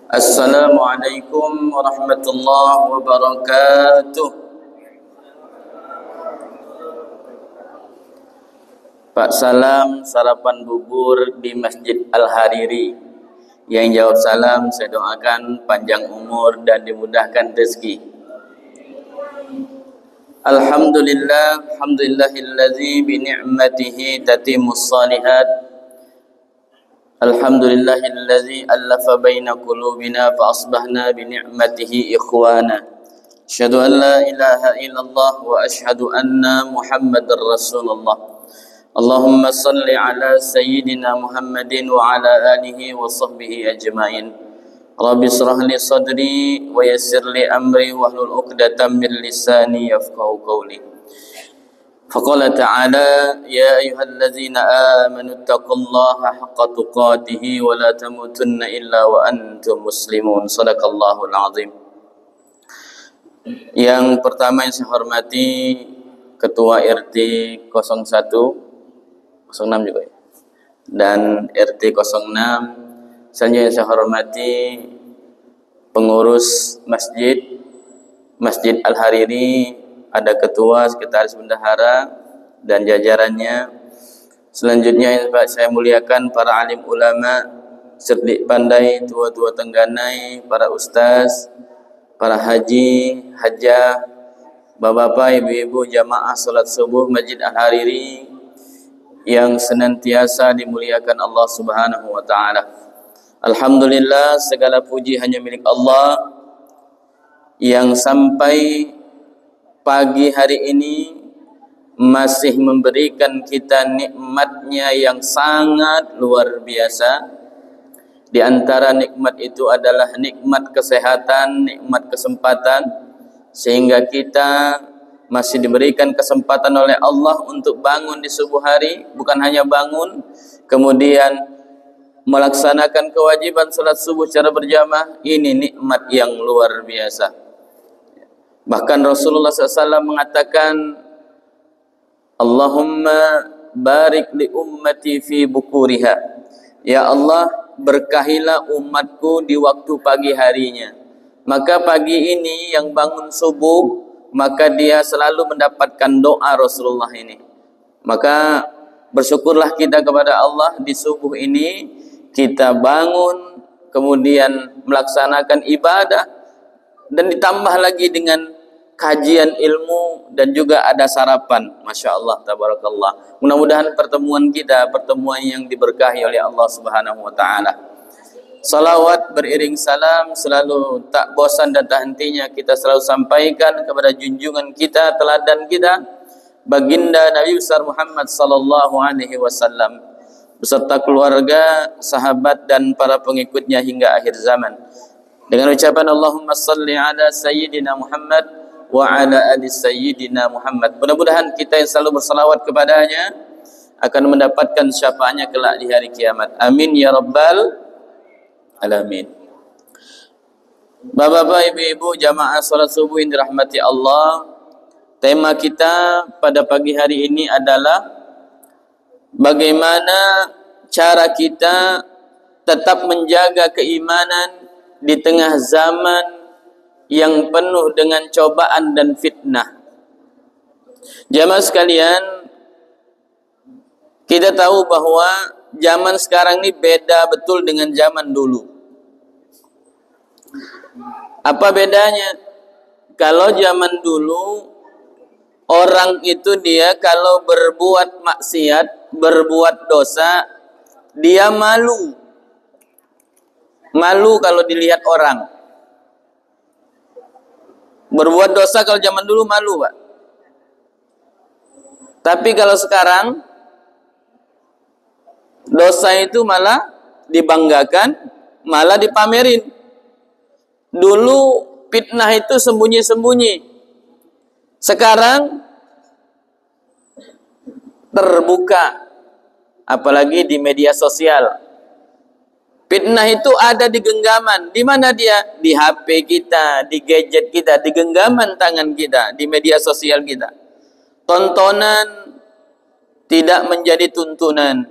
Assalamualaikum warahmatullahi wabarakatuh. Pak Salam sarapan bubur di Masjid Al-Hariri. Yang jawab salam saya doakan panjang umur dan dimudahkan rezeki. Alhamdulillah, alhamdulillahillazi bi ni'matihi tatimmus shalihat. Alhamdulillahillazi allafa baina qulubina fa asbahna bi ni'matihi ikhwana. Asyhadu an la ilaha illallah wa asyhadu anna Muhammadar Rasulullah. Allahumma salli ala sayyidina Muhammadin wa ala alihi wa sahbihi ajma'in. Rabbi shrah li sadri wa yassir li amri wahlul 'uqdatam min lisani yafqahu qawli. Faqala ta'ala ya ayyuhallazina amanu taqullaha haqqa tuqatih wa la tamutunna illa wa antum muslimun. Shadaqallahul azim. Yang pertama yang saya hormati Ketua RT 01 06 juga ya. Dan RT 06. Selanjutnya yang saya hormati pengurus Masjid Al-Hariri, ada ketua, sekretaris bendahara dan jajarannya. Selanjutnya yang saya muliakan para alim ulama, cerdik pandai, tua-tua tengganai, para ustaz, para haji, hajah, bapak-bapak, ibu-ibu jamaah salat subuh Masjid Al-Hariri yang senantiasa dimuliakan Allah Subhanahu wa taala. Alhamdulillah, segala puji hanya milik Allah yang sampai pagi hari ini masih memberikan kita nikmatnya yang sangat luar biasa. Di antara nikmat itu adalah nikmat kesehatan, nikmat kesempatan, sehingga kita masih diberikan kesempatan oleh Allah untuk bangun di subuh hari. Bukan hanya bangun, kemudian melaksanakan kewajiban salat subuh secara berjamaah. Ini nikmat yang luar biasa. Bahkan Rasulullah SAW mengatakan, Allahumma barik li ummati fi bukuriha. Ya Allah, berkahilah umatku di waktu pagi harinya. Maka pagi ini yang bangun subuh, maka dia selalu mendapatkan doa Rasulullah ini. Maka bersyukurlah kita kepada Allah di subuh ini, kita bangun, kemudian melaksanakan ibadah, dan ditambah lagi dengan kajian ilmu dan juga ada sarapan. Masya Allah, tabarakallah. Mudah-mudahan pertemuan kita pertemuan yang diberkahi oleh Allah Subhanahu wa taala. Salawat beriring salam selalu tak bosan dan tak hentinya kita selalu sampaikan kepada junjungan kita, teladan kita, baginda Nabi besar Muhammad sallallahu alaihi wasallam beserta keluarga, sahabat dan para pengikutnya hingga akhir zaman. Dengan ucapan Allahumma salli ala sayyidina Muhammad wa ala ali sayyidina Muhammad. Mudah-mudahan kita yang selalu bersalawat kepadanya akan mendapatkan syafaatnya kelak di hari kiamat. Amin ya rabbal alamin. Bapak-bapak, ibu-ibu jamaah salat subuh yang dirahmati Allah, tema kita pada pagi hari ini adalah bagaimana cara kita tetap menjaga keimanan di tengah zaman yang penuh dengan cobaan dan fitnah. Jamaah sekalian, kita tahu bahwa zaman sekarang ini beda betul dengan zaman dulu. Apa bedanya? Kalau zaman dulu, orang itu dia kalau berbuat maksiat, berbuat dosa, dia malu. Malu kalau dilihat orang. Berbuat dosa kalau zaman dulu malu, Pak. Tapi kalau sekarang dosa itu malah dibanggakan, malah dipamerin. Dulu fitnah itu sembunyi-sembunyi. Sekarang terbuka, apalagi di media sosial. Fitnah itu ada di genggaman. Di mana dia? Di HP kita, di gadget kita, di genggaman tangan kita, di media sosial kita. Tontonan tidak menjadi tuntunan.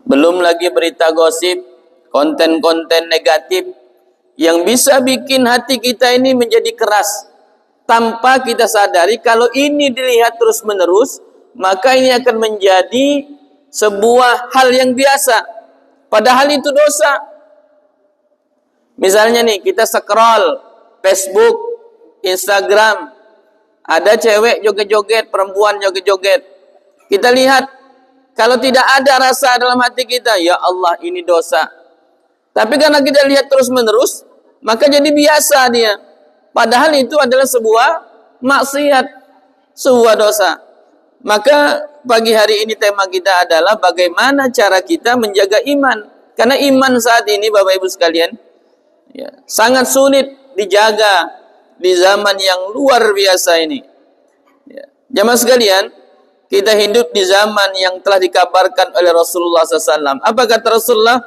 Belum lagi berita gosip, konten-konten negatif yang bisa bikin hati kita ini menjadi keras tanpa kita sadari. Kalau ini dilihat terus-menerus, maka ini akan menjadi sebuah hal yang biasa, padahal itu dosa. Misalnya nih, kita scroll Facebook, Instagram, ada cewek joget-joget, perempuan joget-joget. Kita lihat, kalau tidak ada rasa dalam hati kita, ya Allah, ini dosa. Tapi karena kita lihat terus-menerus, maka jadi biasa dia. Padahal itu adalah sebuah maksiat, sebuah dosa. Maka pagi hari ini tema kita adalah bagaimana cara kita menjaga iman. Karena iman saat ini, Bapak Ibu sekalian, ya, sangat sulit dijaga di zaman yang luar biasa ini. Ya. Jamaah sekalian, kita hidup di zaman yang telah dikabarkan oleh Rasulullah SAW. Apa kata Rasulullah?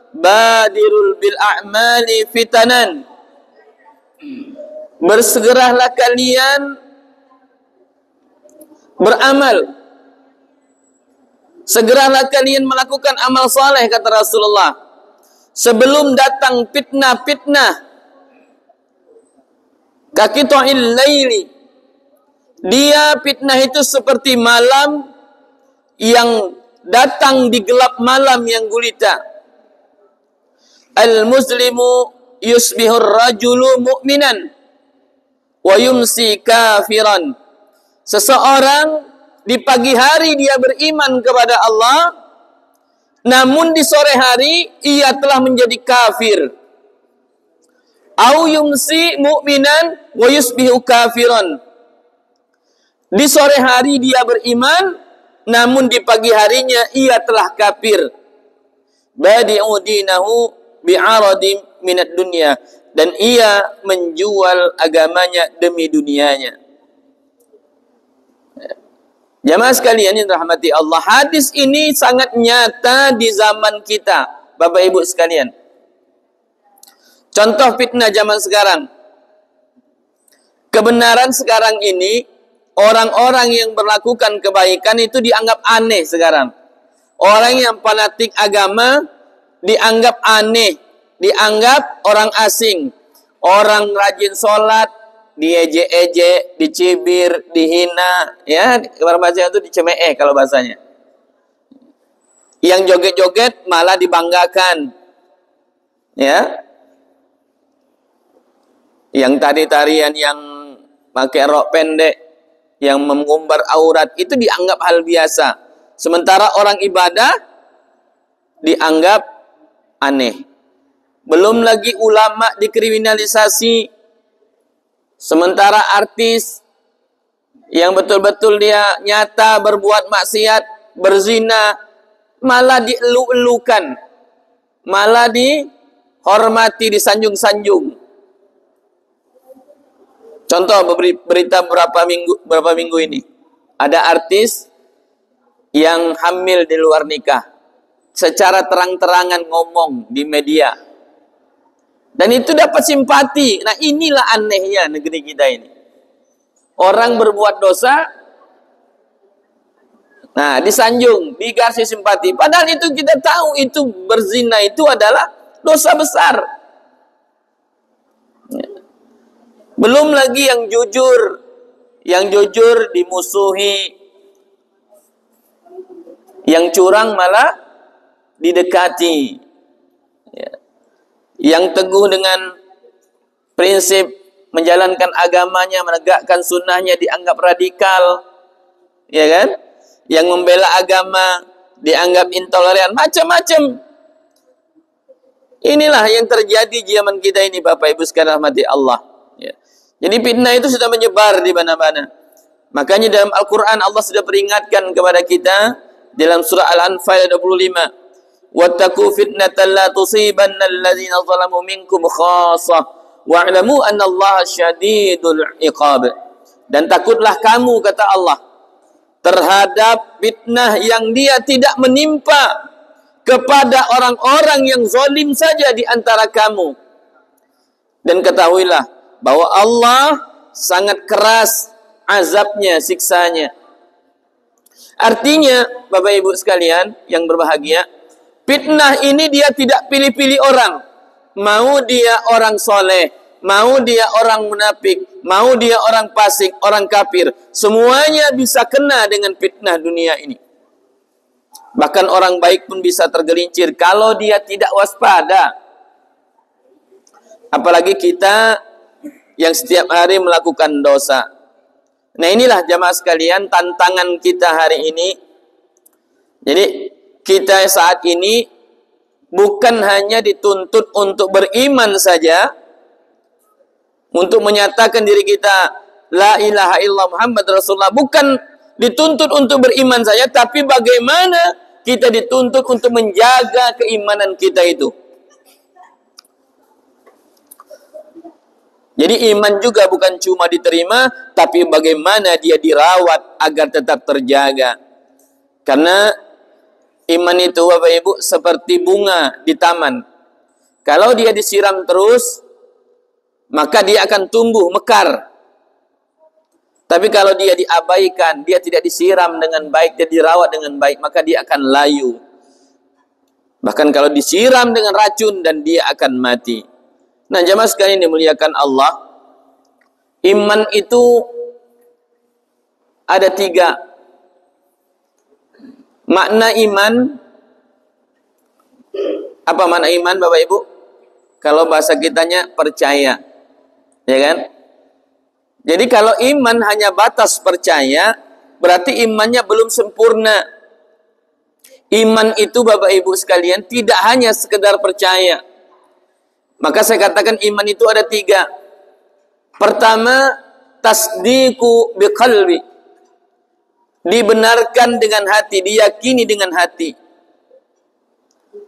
Badirul bil a'mali fitanan. Bersegeralah kalian beramal. Segeralah kalian melakukan amal saleh, kata Rasulullah, sebelum datang fitnah-fitnah. Kaqita'il laili. Dia fitnah itu seperti malam yang datang di gelap malam yang gulita. Al-muslimu yusbihur rajulu mu'minan wa yumsi kafiran. Seseorang di pagi hari dia beriman kepada Allah, namun di sore hari ia telah menjadi kafir. Au yumsi mu'minan wa yusbihu kafiran. Di sore hari dia beriman, namun di pagi harinya ia telah kafir. Badi'u dinahu bi'aradim minad dunya. Dan ia menjual agamanya demi dunianya. Jamaah sekalian yang dirahmati Allah, hadis ini sangat nyata di zaman kita, Bapak Ibu sekalian. Contoh fitnah zaman sekarang. Kebenaran sekarang ini, orang-orang yang melakukan kebaikan itu dianggap aneh sekarang. Orang yang fanatik agama dianggap aneh, dianggap orang asing. Orang rajin sholat diejek-ejek, dicibir, dihina, ya, bahasa itu dicemeh kalau bahasanya. Yang joget-joget malah dibanggakan. Ya. Yang tari-tarian yang pakai rok pendek, yang mengumbar aurat, itu dianggap hal biasa. Sementara orang ibadah dianggap aneh. Belum lagi ulama dikriminalisasi. Sementara artis yang betul-betul dia nyata berbuat maksiat, berzina, malah dielu-elukan, malah dihormati, disanjung-sanjung. Contoh berita berapa minggu ini, ada artis yang hamil di luar nikah, secara terang-terangan ngomong di media, dan itu dapat simpati. Nah, inilah anehnya negeri kita ini. Orang berbuat dosa, nah disanjung, dikasih simpati. Padahal itu kita tahu itu berzina itu adalah dosa besar. Belum lagi yang jujur dimusuhi, yang curang malah didekati. Yang teguh dengan prinsip menjalankan agamanya, menegakkan sunnahnya dianggap radikal, ya kan? Yang membela agama dianggap intoleran, macam-macam. Inilah yang terjadi di zaman kita ini, Bapak Ibu sekalian rahmati Allah. Ya. Jadi fitnah itu sudah menyebar di mana-mana. Makanya dalam Al-Quran Allah sudah peringatkan kepada kita dalam surah Al-Anfal 25. Wattaqu fitnatan la tusibanna allazina zalamu minkum khassah wa'lamu anna Allah syadidul iqab. Dan takutlah kamu, kata Allah, terhadap fitnah yang dia tidak menimpa kepada orang-orang yang zalim saja di antara kamu. Dan ketahuilah bahwa Allah sangat keras azabnya, siksanya. Artinya, Bapak Ibu sekalian yang berbahagia, Fitnah ini dia tidak pilih-pilih orang. Mau dia orang soleh, mau dia orang munafik, mau dia orang fasik, orang kafir. Semuanya bisa kena dengan fitnah dunia ini. Bahkan orang baik pun bisa tergelincir kalau dia tidak waspada. Apalagi kita yang setiap hari melakukan dosa. Nah, inilah jamaah sekalian tantangan kita hari ini. Jadi kita saat ini bukan hanya dituntut untuk beriman saja, untuk menyatakan diri kita la ilaha illallah Muhammad Rasulullah, bukan dituntut untuk beriman saja, tapi bagaimana kita dituntut untuk menjaga keimanan kita itu. Jadi iman juga bukan cuma diterima, tapi bagaimana dia dirawat agar tetap terjaga. Karena iman itu Bapak Ibu seperti bunga di taman. Kalau dia disiram terus, maka dia akan tumbuh mekar. Tapi kalau dia diabaikan, dia tidak disiram dengan baik, dia dirawat dengan baik, maka dia akan layu. Bahkan kalau disiram dengan racun, dan dia akan mati. Nah, jamaah sekalian dimuliakan Allah, iman itu ada 3. Makna iman, apa makna iman Bapak Ibu? Kalau bahasa kitanya percaya, ya kan? Jadi kalau iman hanya batas percaya, berarti imannya belum sempurna. Iman itu Bapak Ibu sekalian tidak hanya sekedar percaya. Maka saya katakan iman itu ada 3. Pertama, tasdiqu biqalbi. Dibenarkan dengan hati, diyakini dengan hati.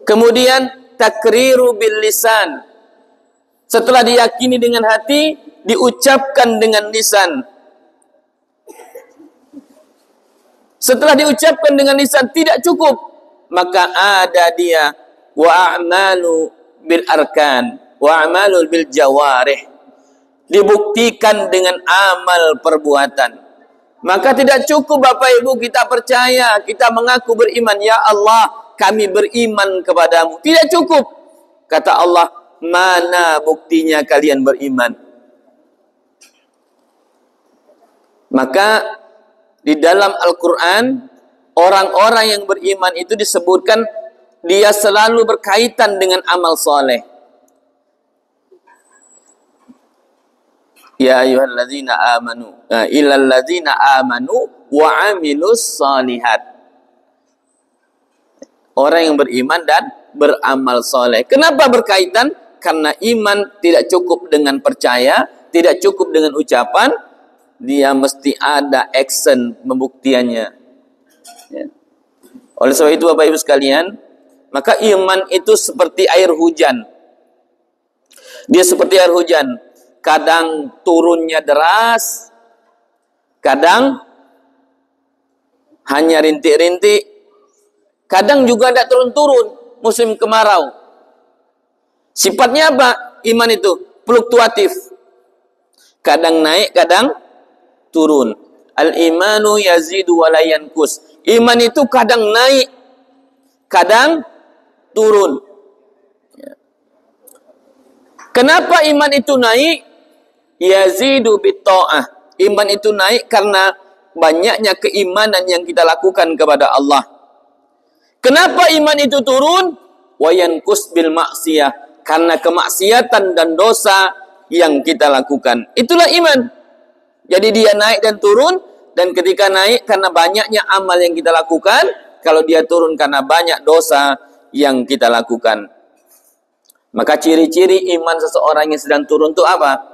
Kemudian takriru bil lisan. Setelah diyakini dengan hati, diucapkan dengan lisan. Setelah diucapkan dengan lisan tidak cukup, maka ada dia wa a'malu bil arkan wa a'malul bil jawarih, dibuktikan dengan amal perbuatan. Maka tidak cukup Bapak Ibu kita percaya, kita mengaku beriman, ya Allah kami beriman kepadamu. Tidak cukup. Kata Allah, mana buktinya kalian beriman? Maka di dalam Al-Quran, orang-orang yang beriman itu disebutkan dia selalu berkaitan dengan amal soleh. Ya ayyuhalladzina amanu illal ladzina amanu wa amilus solihat. Orang yang beriman dan beramal soleh. Kenapa berkaitan? Karena iman tidak cukup dengan percaya, tidak cukup dengan ucapan, dia mesti ada action pembuktiannya. Ya. Oleh sebab itu Bapak Ibu sekalian, maka iman itu seperti air hujan. Dia seperti air hujan. Kadang turunnya deras, kadang hanya rintik-rintik, kadang juga tidak turun-turun musim kemarau. Sifatnya apa? Iman itu fluktuatif. Kadang naik, kadang turun. Al-imanu yazidu wa la yanqus. Iman itu kadang naik, kadang turun. Kenapa iman itu naik? Yazidu bitta'ah. Iman itu naik karena banyaknya keimanan yang kita lakukan kepada Allah. Kenapa iman itu turun? Wa yanqus bil maksiyah. Karena kemaksiatan dan dosa yang kita lakukan. Itulah iman. Jadi dia naik dan turun, dan ketika naik karena banyaknya amal yang kita lakukan, kalau dia turun karena banyak dosa yang kita lakukan. Maka ciri-ciri iman seseorang yang sedang turun itu apa?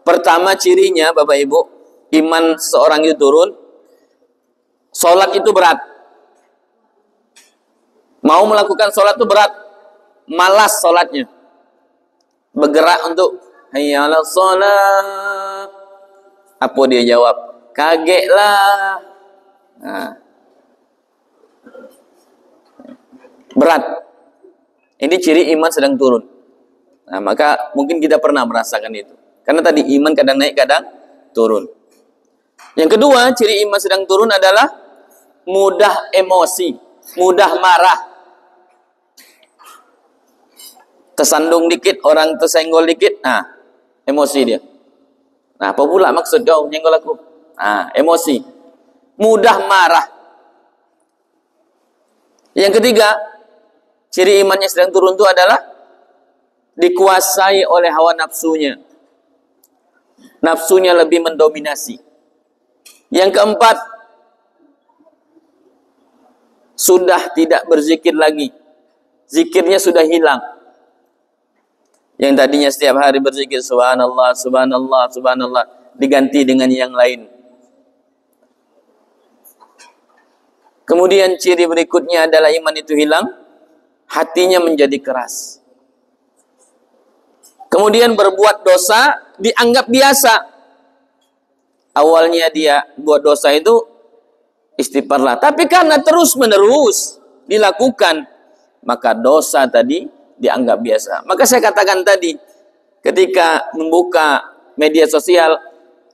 Pertama cirinya Bapak Ibu, iman seseorang itu turun, sholat itu berat. Mau melakukan sholat itu berat, malas sholatnya. Bergerak untuk hayya 'alas sholat. Apa dia jawab? Kagetlah. Nah. Berat. Ini ciri iman sedang turun. Nah, maka mungkin kita pernah merasakan itu. Karena tadi iman kadang naik, kadang turun. Yang kedua, ciri iman sedang turun adalah mudah emosi, mudah marah. Tersandung dikit, orang tersenggol dikit, nah, emosi dia. Nah, apa pula maksud kau nyenggol aku? Nah, emosi. Mudah marah. Yang ketiga, ciri imannya sedang turun itu adalah dikuasai oleh hawa nafsunya. Nafsunya lebih mendominasi. Yang keempat, sudah tidak berzikir lagi. Zikirnya sudah hilang. Yang tadinya setiap hari berzikir subhanallah, subhanallah, subhanallah, diganti dengan yang lain. Kemudian ciri berikutnya adalah iman itu hilang, hatinya menjadi keras. Kemudian berbuat dosa dianggap biasa. Awalnya dia buat dosa itu istighfarlah, tapi karena terus-menerus dilakukan, maka dosa tadi dianggap biasa. Maka saya katakan tadi, ketika membuka media sosial,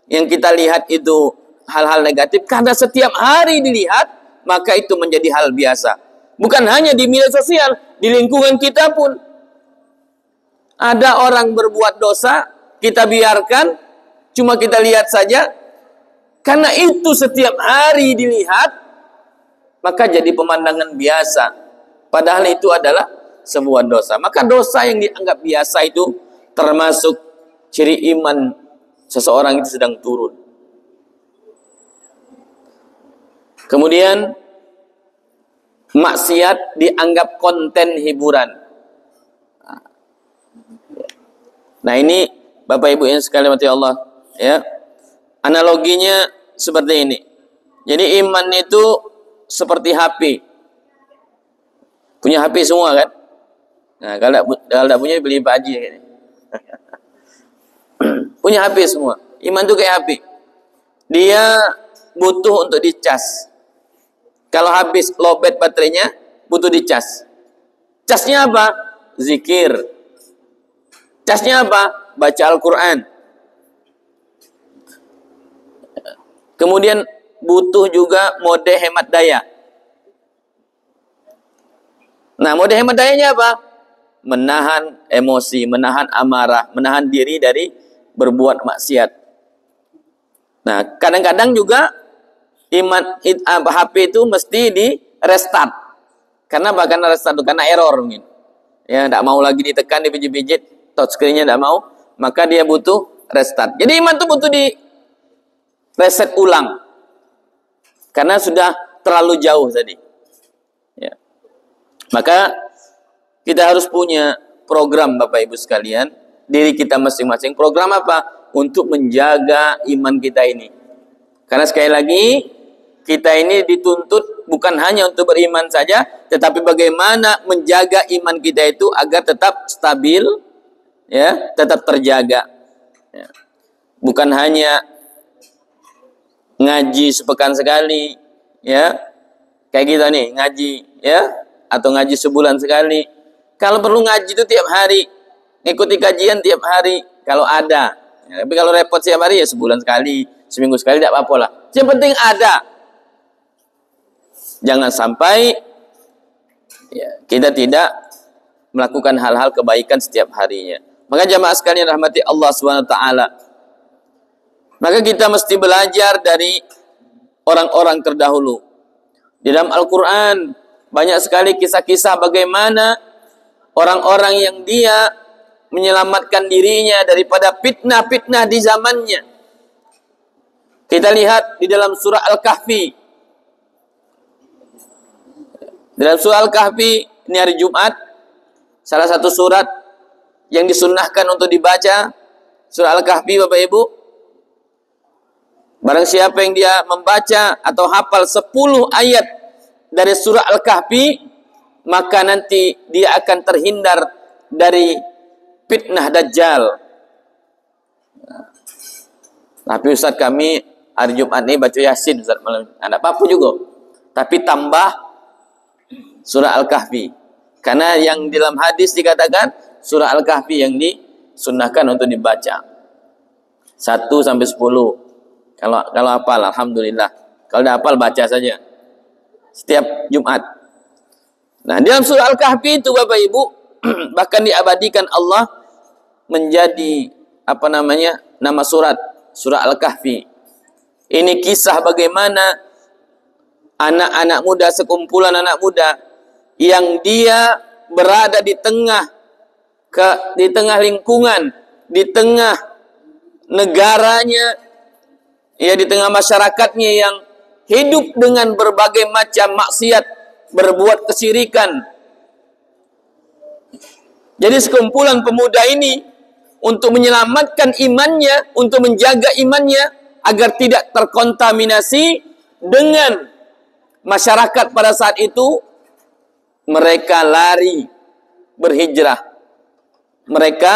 yang kita lihat itu hal-hal negatif, karena setiap hari dilihat, maka itu menjadi hal biasa. Bukan hanya di media sosial, di lingkungan kita pun. Ada orang berbuat dosa, kita biarkan, cuma kita lihat saja, karena itu setiap hari dilihat, maka jadi pemandangan biasa. Padahal itu adalah sebuah dosa. Maka dosa yang dianggap biasa itu termasuk ciri iman seseorang itu sedang turun. Kemudian maksiat dianggap konten hiburan. Nah, ini Bapak Ibu yang sekalian mati Allah, ya. Analoginya seperti ini. Jadi iman itu seperti HP. Punya HP semua kan? Nah, kalau tidak punya beli Pak Haji kayaknya. Punya HP semua. Iman itu kayak HP. Dia butuh untuk dicas. Kalau habis lowbat baterainya, butuh dicas. Casnya apa? Zikir. Casnya apa? Baca Al-Quran. Kemudian butuh juga mode hemat daya. Nah, mode hemat dayanya apa? Menahan emosi, menahan amarah, menahan diri dari berbuat maksiat. Nah, kadang-kadang juga HP itu mesti di restart. Karena bahkan restart itu karena error mungkin. Ya, tidak mau lagi ditekan, dipijit-pijit, touchscreen-nya tidak mau, maka dia butuh restart. Jadi iman itu butuh di reset ulang. Karena sudah terlalu jauh tadi. Ya. Maka kita harus punya program Bapak Ibu sekalian, diri kita masing-masing. Program apa? Untuk menjaga iman kita ini. Karena sekali lagi, kita ini dituntut bukan hanya untuk beriman saja, tetapi bagaimana menjaga iman kita itu agar tetap stabil, ya, tetap terjaga. Ya. Bukan hanya ngaji sepekan sekali, ya, kayak kita nih ngaji, ya, atau ngaji sebulan sekali. Kalau perlu ngaji itu tiap hari, ikuti kajian tiap hari kalau ada. Ya, tapi kalau repot setiap hari ya sebulan sekali, seminggu sekali tidak apa-apa lah. Yang penting ada. Jangan sampai ya, kita tidak melakukan hal-hal kebaikan setiap harinya. Maka jamaah sekalian rahmati Allah SWT. Maka kita mesti belajar dari orang-orang terdahulu. Di dalam Al-Quran banyak sekali kisah-kisah bagaimana orang-orang yang dia menyelamatkan dirinya daripada fitnah-fitnah di zamannya. Kita lihat di dalam surah Al-Kahfi. Dalam surah Al-Kahfi, ini hari Jumat, salah satu surat yang disunnahkan untuk dibaca, surah Al-Kahfi Bapak Ibu. Barang siapa yang dia membaca atau hafal 10 ayat dari surah Al-Kahfi, maka nanti dia akan terhindar dari fitnah Dajjal. Tapi Ustaz kami hari Jumat ini baca Yasin Ustaz malam. Ada apa-apa juga. Tapi tambah surah Al-Kahfi. Karena yang dalam hadis dikatakan surah Al-Kahfi yang disunnahkan untuk dibaca. 1 sampai 10. Kalau hafal alhamdulillah. Kalau tidak hafal baca saja. Setiap Jumat. Nah, dalam surah Al-Kahfi itu Bapak Ibu bahkan diabadikan Allah menjadi nama surah Al-Kahfi. Ini kisah bagaimana anak-anak muda, sekumpulan anak muda yang dia berada di tengah lingkungan, di tengah negaranya, ya, di tengah masyarakatnya yang hidup dengan berbagai macam maksiat, berbuat kesyirikan. Jadi sekumpulan pemuda ini untuk menyelamatkan imannya, untuk menjaga imannya agar tidak terkontaminasi dengan masyarakat pada saat itu, mereka lari berhijrah. Mereka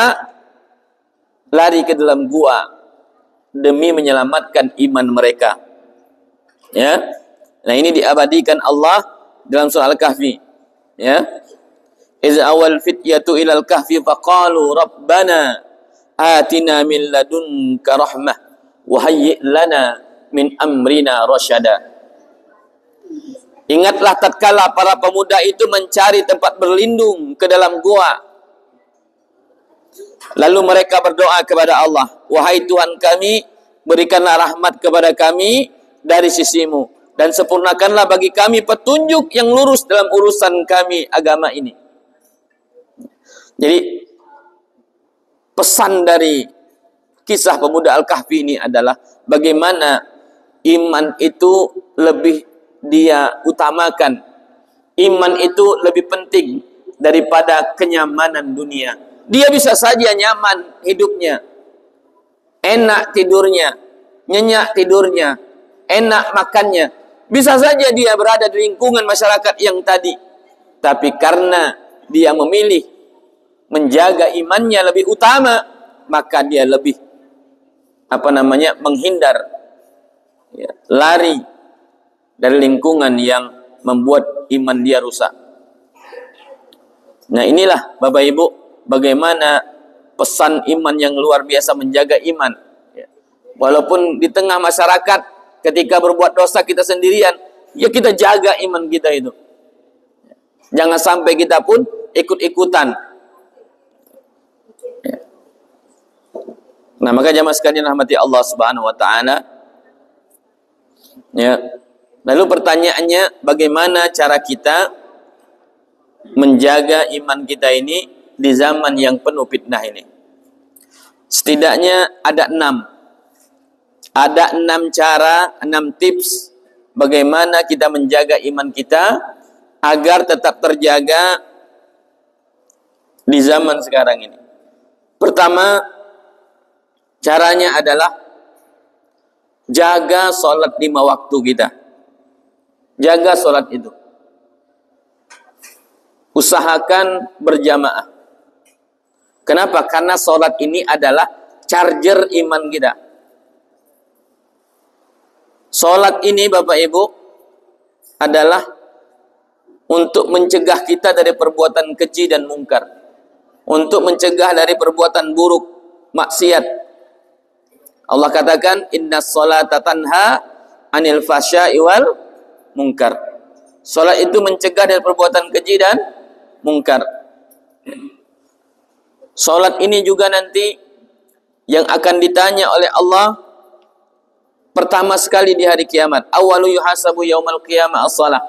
lari ke dalam gua demi menyelamatkan iman mereka. Ya. Nah, ini diabadikan Allah dalam surah Al-Kahfi. Ya. Iz awal fityatu ilal kahfi faqalu rabbana atina min ladunka rahmah wa hayyi' lana min amrina rasyada. Ingatlah tatkala para pemuda itu mencari tempat berlindung ke dalam gua. Lalu mereka berdoa kepada Allah, wahai Tuhan kami, berikanlah rahmat kepada kami dari sisimu dan sempurnakanlah bagi kami petunjuk yang lurus dalam urusan kami agama ini. Jadi pesan dari kisah pemuda Al-Kahfi ini adalah bagaimana iman itu lebih dia utamakan. Iman itu lebih penting daripada kenyamanan dunia. Dia bisa saja nyaman hidupnya, enak tidurnya, nyenyak tidurnya, enak makannya. Bisa saja dia berada di lingkungan masyarakat yang tadi. Tapi karena dia memilih menjaga imannya lebih utama, maka dia lebih menghindar, ya, lari dari lingkungan yang membuat iman dia rusak. Nah, inilah Bapak Ibu bagaimana pesan iman yang luar biasa, menjaga iman. Ya. Walaupun di tengah masyarakat ketika berbuat dosa kita sendirian, ya kita jaga iman kita itu. Jangan sampai kita pun ikut-ikutan. Nah, maka jamaah sekalian rahmati Allah Subhanahu wa taala. Ya. Lalu pertanyaannya, bagaimana cara kita menjaga iman kita ini di zaman yang penuh fitnah ini? Setidaknya ada 6. Ada 6 cara, 6 tips bagaimana kita menjaga iman kita agar tetap terjaga di zaman sekarang ini. Pertama, caranya adalah jaga sholat 5 waktu kita. Jaga sholat itu. Usahakan berjamaah. Kenapa? Karena sholat ini adalah charger iman kita. Sholat ini Bapak Ibu adalah untuk mencegah kita dari perbuatan keji dan mungkar. Untuk mencegah dari perbuatan buruk, maksiat. Allah katakan, inna sholata tanha anil fasya'i wal mungkar. Sholat itu mencegah dari perbuatan keji dan mungkar. Sholat ini juga nanti yang akan ditanya oleh Allah pertama sekali di hari kiamat. Awalu yuhasabu yaumal qiyamah as-salah.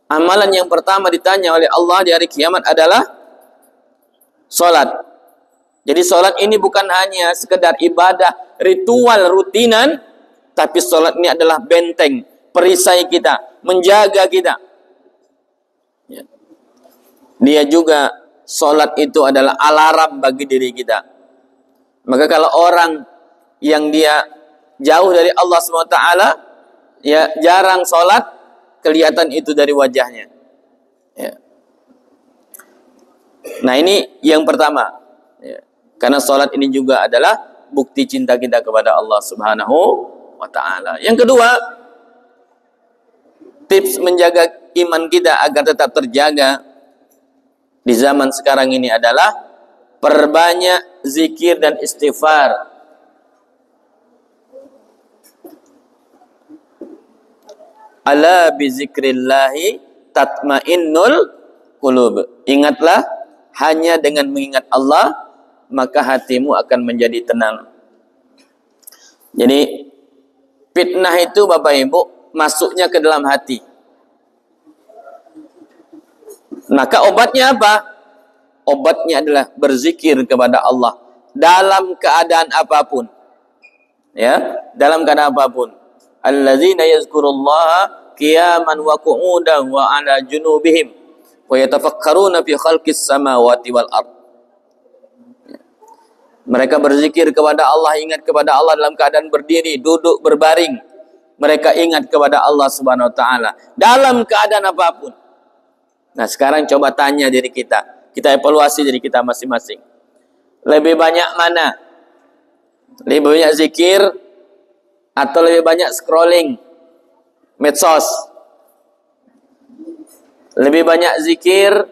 Amalan yang pertama ditanya oleh Allah di hari kiamat adalah sholat. Jadi sholat ini bukan hanya sekedar ibadah ritual rutinan, tapi sholat ini adalah benteng, perisai kita, menjaga kita. Ya. Dia juga, sholat itu adalah alarm bagi diri kita. Maka kalau orang yang dia jauh dari Allah SWT, ya jarang sholat, kelihatan itu dari wajahnya. Ya. Nah, ini yang pertama. Ya. Karena sholat ini juga adalah bukti cinta kita kepada Allah Subhanahu wa ta'ala. Yang kedua, tips menjaga iman kita agar tetap terjaga di zaman sekarang ini adalah perbanyak zikir dan istighfar. Ala bi zikrillahi tatmainnul qulub. Ingatlah, hanya dengan mengingat Allah, maka hatimu akan menjadi tenang. Jadi fitnah itu Bapak Ibu masuknya ke dalam hati. Maka obatnya apa? Obatnya adalah berzikir kepada Allah dalam keadaan apapun. Ya, dalam keadaan apapun. Allazina yazkurullaha qiyaman wa qu'udan wa 'ala junubihim wa yatafakkaruna fi khalqis samawati wal ard. Mereka berzikir kepada Allah, ingat kepada Allah dalam keadaan berdiri, duduk, berbaring. Mereka ingat kepada Allah Subhanahu wa taala dalam keadaan apapun. Nah, sekarang coba tanya diri kita. Kita evaluasi diri kita masing-masing. Lebih banyak mana? Lebih banyak zikir atau lebih banyak scrolling medsos? Lebih banyak zikir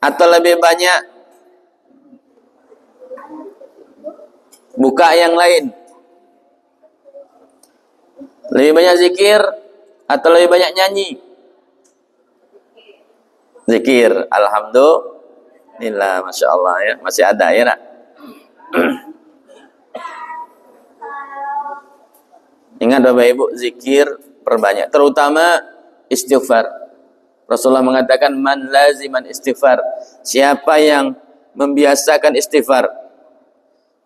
atau lebih banyak buka yang lain? Lebih banyak zikir atau lebih banyak nyanyi? Zikir, alhamdulillah, masya Allah ya, masih ada ya nak. Ingat Bapak Ibu, zikir perbanyak, terutama istighfar. Rasulullah mengatakan man laziman istighfar, siapa yang membiasakan istighfar,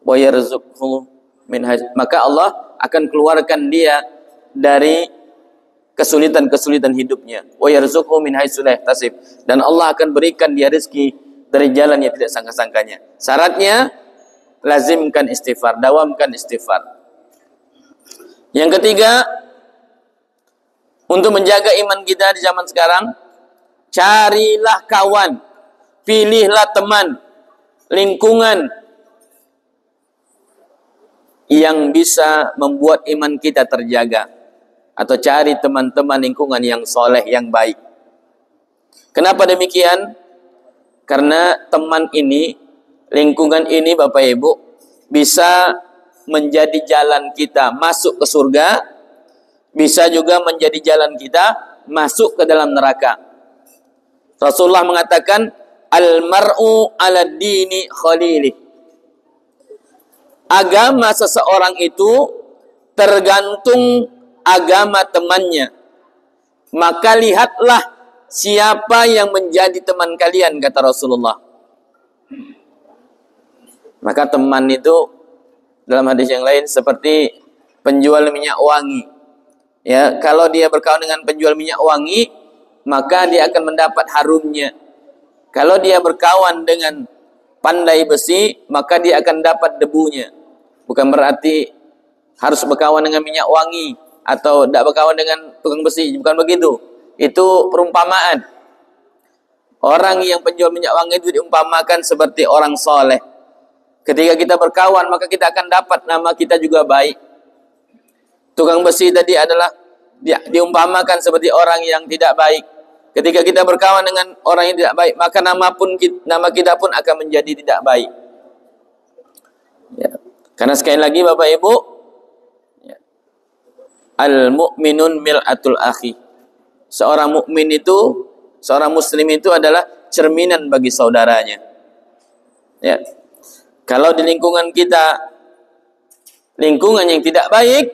wa yarzuqhu min maka Allah akan keluarkan dia dari kesulitan-kesulitan hidupnya. Wa yarzuqhu min haitsu la yahtasib, dan Allah akan berikan dia rezeki dari jalan yang tidak sangka-sangkanya. Syaratnya lazimkan istighfar, dawamkan istighfar. Yang ketiga, untuk menjaga iman kita di zaman sekarang, carilah kawan, pilihlah teman, lingkungan yang bisa membuat iman kita terjaga. Atau cari teman-teman lingkungan yang soleh, yang baik. Kenapa demikian? Karena teman ini, lingkungan ini Bapak Ibu, bisa menjadi jalan kita masuk ke surga, bisa juga menjadi jalan kita masuk ke dalam neraka. Rasulullah mengatakan, al-mar'u ala dini khalili. Agama seseorang itu tergantung agama temannya. Maka lihatlah siapa yang menjadi teman kalian, kata Rasulullah. Maka teman itu dalam hadis yang lain seperti penjual minyak wangi. Ya, kalau dia berkawan dengan penjual minyak wangi, maka dia akan mendapat harumnya. Kalau dia berkawan dengan pandai besi, maka dia akan dapat debunya. Bukan berarti harus berkawan dengan minyak wangi atau tidak berkawan dengan tukang besi, bukan begitu. Itu perumpamaan. Orang yang penjual minyak wangi itu diumpamakan seperti orang soleh. Ketika kita berkawan, maka kita akan dapat nama kita juga baik. Tukang besi tadi adalah diumpamakan seperti orang yang tidak baik. Ketika kita berkawan dengan orang yang tidak baik, maka nama kita pun akan menjadi tidak baik. Ya. Karena sekali lagi Bapak Ibu, al-mu'minun mil'atul akhi. Seorang mukmin itu, seorang muslim itu adalah cerminan bagi saudaranya. Ya. Kalau di lingkungan kita lingkungan yang tidak baik,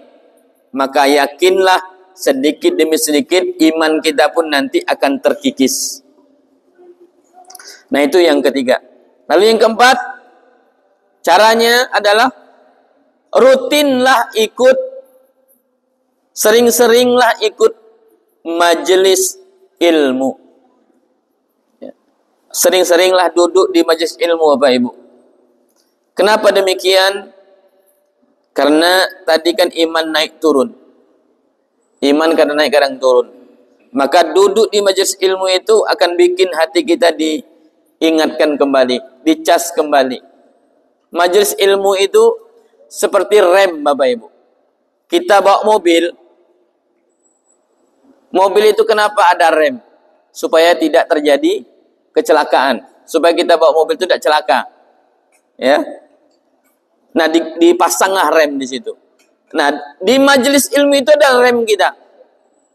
maka yakinlah sedikit demi sedikit iman kita pun nanti akan terkikis. Nah, itu yang ketiga. Lalu yang keempat, caranya adalah rutinlah ikut, sering-seringlah ikut majelis ilmu. Sering-seringlah duduk di majelis ilmu Bapak Ibu. Kenapa demikian? Karena tadi kan iman naik turun. Iman kadang naik kadang turun. Maka duduk di majelis ilmu itu akan bikin hati kita diingatkan kembali, dicas kembali. Majelis ilmu itu seperti rem Bapak Ibu. Kita bawa mobil. Mobil itu kenapa ada rem? Supaya tidak terjadi kecelakaan. Supaya kita bawa mobil itu tidak celaka. Ya. Nah, dipasanglah rem di situ. Nah, di majelis ilmu itu ada rem kita.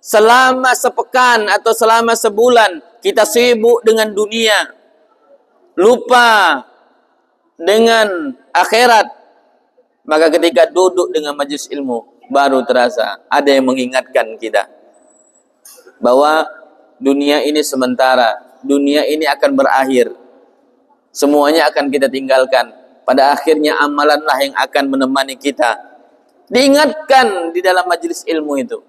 Selama sepekan atau selama sebulan kita sibuk dengan dunia. lupa dengan akhirat, maka ketika duduk dengan majelis ilmu baru terasa ada yang mengingatkan kita bahwa dunia ini sementara, dunia ini akan berakhir, semuanya akan kita tinggalkan. Pada akhirnya amalanlah yang akan menemani kita. Diingatkan di dalam majelis ilmu itu.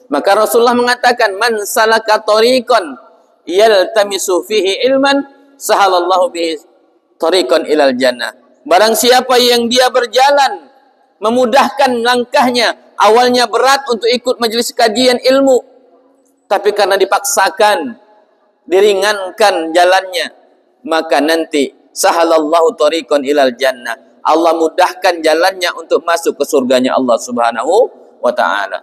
Maka Rasulullah mengatakan, man salaka tariqan yaltamisu fihi ilman sahalallahu bihi tariqan ilal jannah. Barang siapa yang dia berjalan memudahkan langkahnya, awalnya berat untuk ikut majelis kajian ilmu, tapi karena dipaksakan, diringankan jalannya, maka nanti sahalallahu tariqan ilal jannah, Allah mudahkan jalannya untuk masuk ke surganya Allah Subhanahu wa ta'ala.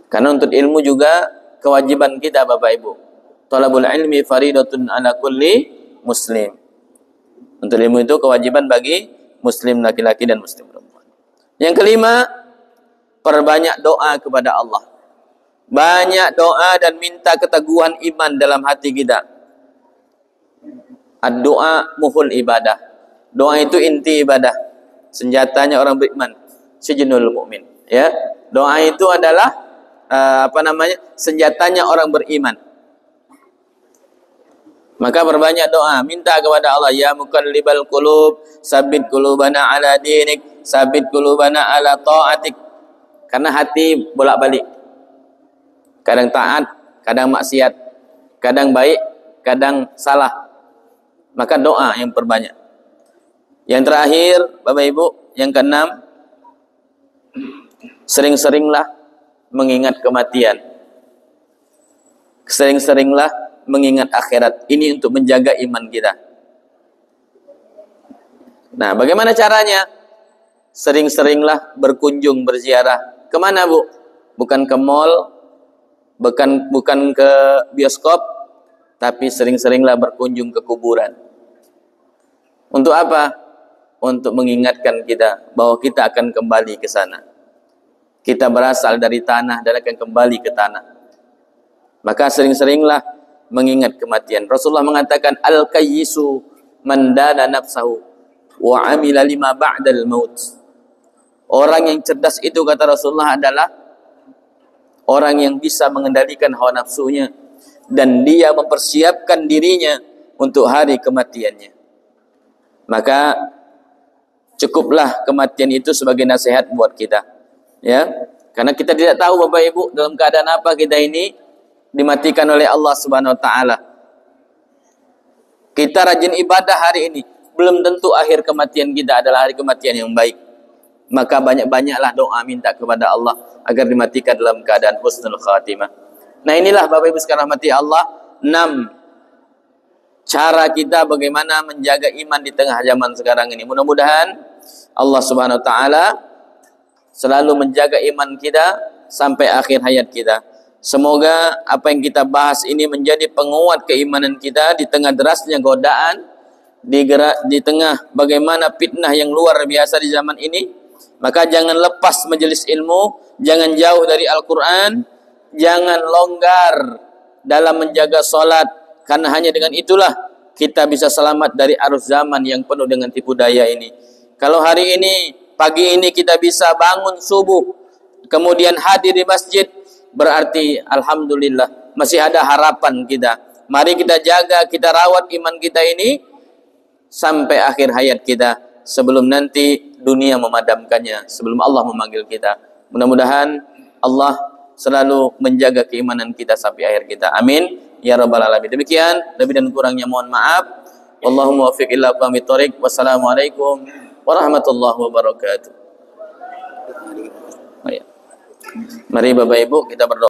Karena untuk ilmu juga kewajiban kita Bapak Ibu. Talabul ilmi faridatun ala kulli muslim. Untuk ilmu itu kewajiban bagi muslim laki-laki dan muslim perempuan. Yang kelima, perbanyak doa kepada Allah. Banyak doa dan minta keteguhan iman dalam hati kita. Ad-doa muhul ibadah. Doa itu inti ibadah. Senjatanya orang beriman. Sijnul mukmin. Ya, doa itu adalah senjatanya orang beriman. Maka berbanyak doa, minta kepada Allah, ya muqallibal qulub, sabbit qulubana ala dinik, sabbit qulubana ala ta'atik. Karena hati bolak-balik. Kadang taat, kadang maksiat, kadang baik, kadang salah. Maka doa yang perbanyak. Yang terakhir, Bapak Ibu, yang keenam, sering-seringlah mengingat kematian. Sering-seringlah mengingat akhirat. Ini untuk menjaga iman kita. Nah, bagaimana caranya? Sering-seringlah berkunjung, berziarah. Kemana, Bu? Bukan ke mall, bukan ke bioskop, tapi sering-seringlah berkunjung ke kuburan. Untuk apa? Untuk mengingatkan kita bahwa kita akan kembali ke sana. Kita berasal dari tanah dan akan kembali ke tanah. Maka sering-seringlah mengingat kematian. Rasulullah mengatakan, al-kayyisu man dana nafsahu wa amila lima ba'dal maut. Orang yang cerdas itu, kata Rasulullah, adalah orang yang bisa mengendalikan hawa nafsunya dan dia mempersiapkan dirinya untuk hari kematiannya. Maka cukuplah kematian itu sebagai nasihat buat kita. Ya, karena kita tidak tahu Bapak Ibu dalam keadaan apa kita ini dimatikan oleh Allah Subhanahu wa taala. Kita rajin ibadah hari ini, belum tentu akhir kematian kita adalah hari kematian yang baik. Maka banyak-banyaklah doa minta kepada Allah agar dimatikan dalam keadaan husnul khatimah. Nah, inilah Bapak Ibu sekalian rahmati Allah, 6 cara kita bagaimana menjaga iman di tengah zaman sekarang ini. Mudah-mudahan Allah Subhanahu wa taala selalu menjaga iman kita sampai akhir hayat kita. Semoga apa yang kita bahas ini menjadi penguat keimanan kita di tengah derasnya godaan, di tengah bagaimana fitnah yang luar biasa di zaman ini. Maka jangan lepas majelis ilmu, jangan jauh dari Al-Quran, jangan longgar dalam menjaga salat, karena hanya dengan itulah kita bisa selamat dari arus zaman yang penuh dengan tipu daya ini. Kalau hari ini, pagi ini kita bisa bangun subuh, kemudian hadir di masjid, berarti alhamdulillah masih ada harapan kita. Mari kita jaga, kita rawat iman kita ini sampai akhir hayat kita, sebelum nanti dunia memadamkannya, sebelum Allah memanggil kita. Mudah-mudahan Allah selalu menjaga keimanan kita sampai akhir kita. Amin ya rabbal alamin. Demikian, lebih dan kurangnya mohon maaf. Wallahumma waffiq ila aqwamit thoriq. Wassalamualaikum warahmatullahi wabarakatuh. Mari Bapak Ibu kita berdoa.